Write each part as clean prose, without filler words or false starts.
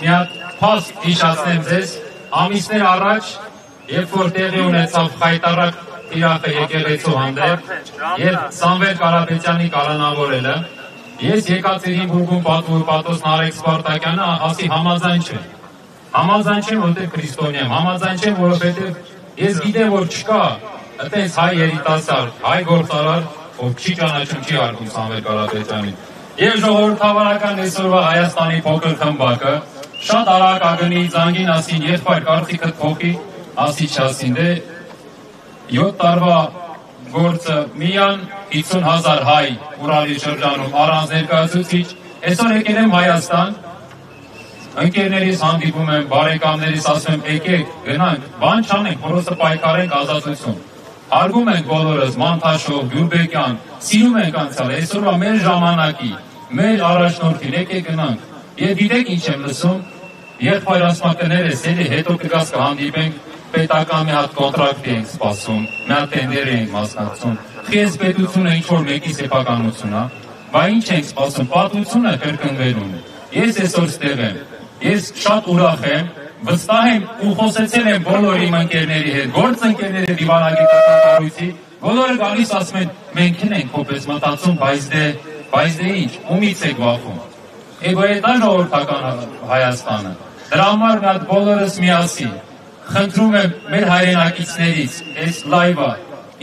մի հատ փաստ հիշացնեմ ձեզ, ամիսներ առաջ, երբ որ տեղի ունեցավ խայտառակ տիրախը եկեղեցու հանդեպ եւ Սամվել Կարապետյանի կալանավորելը, ես եկածերի բուրգում պատվո պատոս Նարեկ Սպարտակյանը ասի համաձայն չեմ։ Համաձայն չեմ, որտեղ քրիստոնյա եմ, համաձայն չեմ, որովհետեւ ես գիտեմ, որ չկա այդպես հայ երիտասարդ, հայ գործարար, ով չի ճանաչում, չի հարգում Սամվել Կարապետյանին։ Եվ ժողովրդավարական այսօրվա Հայաստանի փոքր խմբակը շատ արագ ագնի զանգին ասին, եղբայր կարծիքդ փոխի, ասի չասին, դե 7 տարվա գործը միան 50,000 հայ Ուրալի շրջանում առանց ներկայացուցիչ, այսօր եկել եմ Հայաստան, ընկերներիս հանդիպում եմ, բարեկամներիս ասում եմ, եկեք, գնանք, բան չանենք, որոսը պայքարենք ազատություն։ Հարգում ենք բոլորս, Մանթաշով, Գյուլբեկյան, սիրում ենք անցյալը, այսօրվա մեր ժամանակի, մեր առաջնորդին, եկեք գնանք։ Եվ գիտեք ինչ եմ լսում, եղբայր ասма կներես, էլի հետո կգաս կհանդիպենք, պետական մի հատ կոնտրակտի ենք սպասում, մի հատ տենդերի ենք մասնակցում, խիես պետությունը ինչ-որ մեկի սեփականություն, բա ինչ ենք սպասում, պատմությունը կրկնվելուն։ Ես այսօր ստեղ եմ, ես շատ ուրախ եմ, վստահ եմ ու խոսեցել եմ բոլոր իմ ընկերների հետ, գործընկերների դիվանագիտական կառույցի, բոլորը գալիս ասում են, մենք ենք պես մտածում, բայց դե ինչ, ումից եք վախում։ Էգոյ դա ժողովրդական Հայաստանը։ Դրա համար մի հատ բոլորս միասին խնդրում եմ մեր հայրենակիցներից, այս լայվը,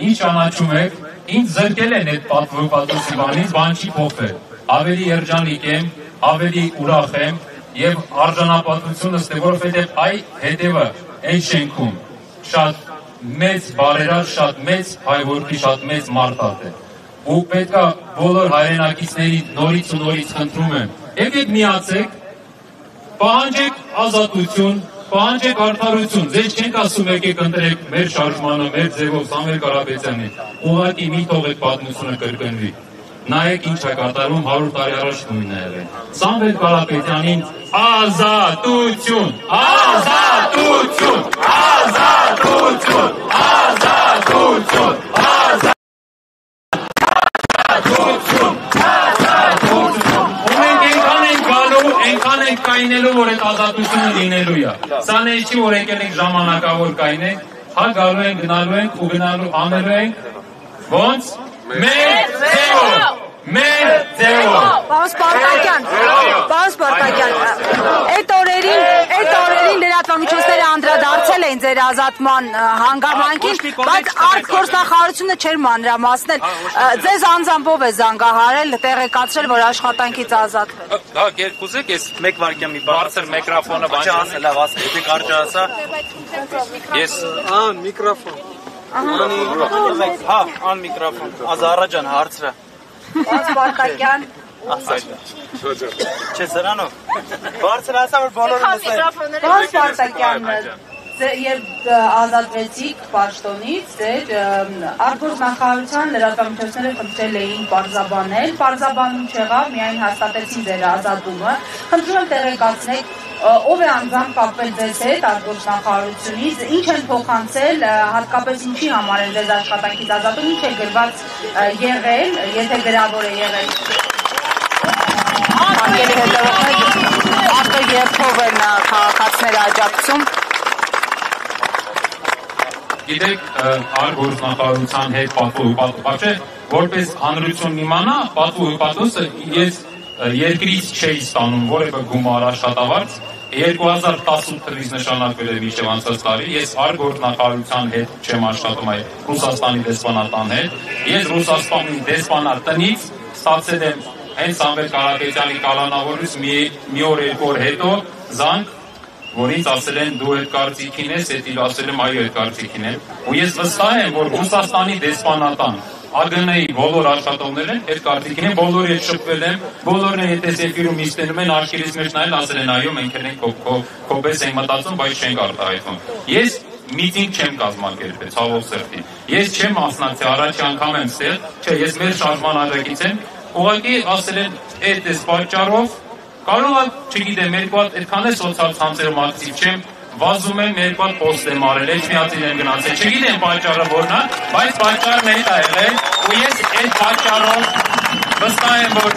ինչ ճանաչում եք, ինձ զրկել են այդ պատվո-պատոսի բանից, բան չի փոխվել։ Ավելի երջանիկ եմ, ավելի ուրախ եմ եւ արժանապատվությունս է, որովհետեւ այ հետևը այդ շենքում շատ մեծ բարերար, շատ մեծ հայրենի, շատ մեծ մարդատ է։ Ու պետքա բոլոր հայրենակիցների նորից ու նորից խնդրում եմ, եկեք միացեք, պահանջեք ազատություն, պահանջեք արդարություն, ձեզ չենք ասում եկեք ընտրեք մեր շարժմանը, մեր ձևով Սամվել Կարապետյանին, ուղղակի մի թողեք պատմությունը կրկնվի։ Նայեք ինչ է կատարում 100 տարի առաջ նույնն է եղել։ Սամվել Կարապետյանին ազատություն, ազատություն, ազատություն, ազատություն, ազատություն, այնքան ենք կայնելու, որ այդ ազատությունը լինելու է։ Սա նեջ չի, որ եկել ենք ժամանակավոր կայնենք, հա գալու ենք, գնալու ենք ու գնալու անելու ենք, ոնց? Մեր ձևով, մեր ձևով։ Պարոն Սպարտակյան, այդ օրերին լրատվամիջոցները անդրադարձել էին ձեր ազատման հանգամանքին, բայց արտգործնախարարությունը չէր մանրամասնել, ձեզ անձամբ է զանգահարել, տեղեկացրել, որ աշխատանքից ազատվել։ Դա կուզեք, ես մեկ վարկյա մի բարձր միկրոֆոնը բան չասել, լավ ասել, եթե կարճ ասա, ես միկրոֆոն, ան միկրոֆոն, ազառաջան հարցրը։ Պարոն Սպարտակյան, Չէ սրանով, բարձր ասա, որ բոլորը լսեն։ Պարոն Սպարտակյան, երբ ազատվեցիք պաշտոնից, ձեր արտգործնախարարության լրատվամիջոցները խնդրել էին պարզաբանել, պարզաբանում չեղավ, միայն հաստատեցին ձեր ազատումը, խնդրում եմ տեղեկացնեք, ով է անձամբ կապվել ձեզ հետ արտգործնախարարությունից, ինչ են փոխանցել, հատկապես ինչի համար են ձեզ աշխատանքից ազատում, ինչ է գրված եղել, եթե գրավոր է եղել։ Արտը երբով են քաղաքացիները աջակցում։ Գիտեք, արտգործնախարարության հետ պատվո որպես հանրություն իմանա, պատվո-պատոսը ես երկրից չէի ստանում որևէ գումար աշխատավարձ, 2018 թվականից նշանակվել է մինչև անցած տարի, ես արտգործնախարարության հետ չեմ աշխատում, այլ Ռուսաստանի դեսպանատան հետ, ես Ռուսաստանի դեսպանատնից ստացել եմ հենց Սամվել Կարապետյանի կալանավորից մի օր երկու օր հետո զանգ, որ ինձ ասել են դու այդ կարծիքին ես, հետո ասել եմ այո այդ կարծիքին եմ, ու ես վստահ եմ, որ Ռուսաստանի դեսպանատան ԱԳՆ-ի բոլոր աշխատողներն են, այդ կարծիքին են, բոլորի հետ շփվել եմ, բոլորն են եթե սեֆիրում իստենում են, արկելից մեջ նայել, ասել են այո, մենք ենք քո պես ենք մտածում, բայց չենք արտահայտվում։ Ես միտինգ չեմ կազմակերպել, ցավոք սրտի։ Ես չեմ մասնակցել, առաջի անգամ եմ ստեղ, չէ, ես մեր շարժման աջակից եմ, ուղղակի ասել են այդ էս պատճառով, կարող է, չգիտեմ, երկու հատ այդքան է սոցիալ ցանցերում ակտիվ չեմ, վազում եմ երկու հատ պոստ եմ արել, էջ միացին եմ գնացել, չգիտեմ պատճառը որն է, բայց պատճառն է դա եղել, ու ես այդ պատճառով վստահ եմ, որ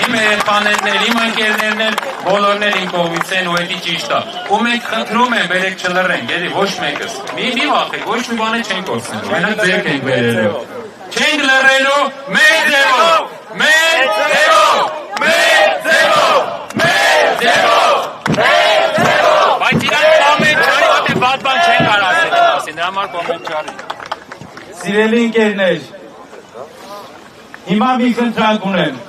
իմ երեխաներն էլ, իմ ընկերներն էլ բոլորն էլ իմ կողմից են ու էդի ճիշտ է։ Ու մենք խնդրում են բերեք չլռենք, էլի ոչ մեկս։ Մի վախեք, ոչ մի բան չենք կորցնելու, մենակ ձեռք ենք բերելու։ Չենք լռելու, մեր ձևով, մեր ձևով, մեր ձևով, մեր ձևով, մեր ձևով։ Բայց իրանք կոմենտարի մոտ վատ բան չեն կարող ասել ասին, դրա համար կոմենտարի։ Սիրելի ընկերներ, հիմա մի խնդրանք ունեմ։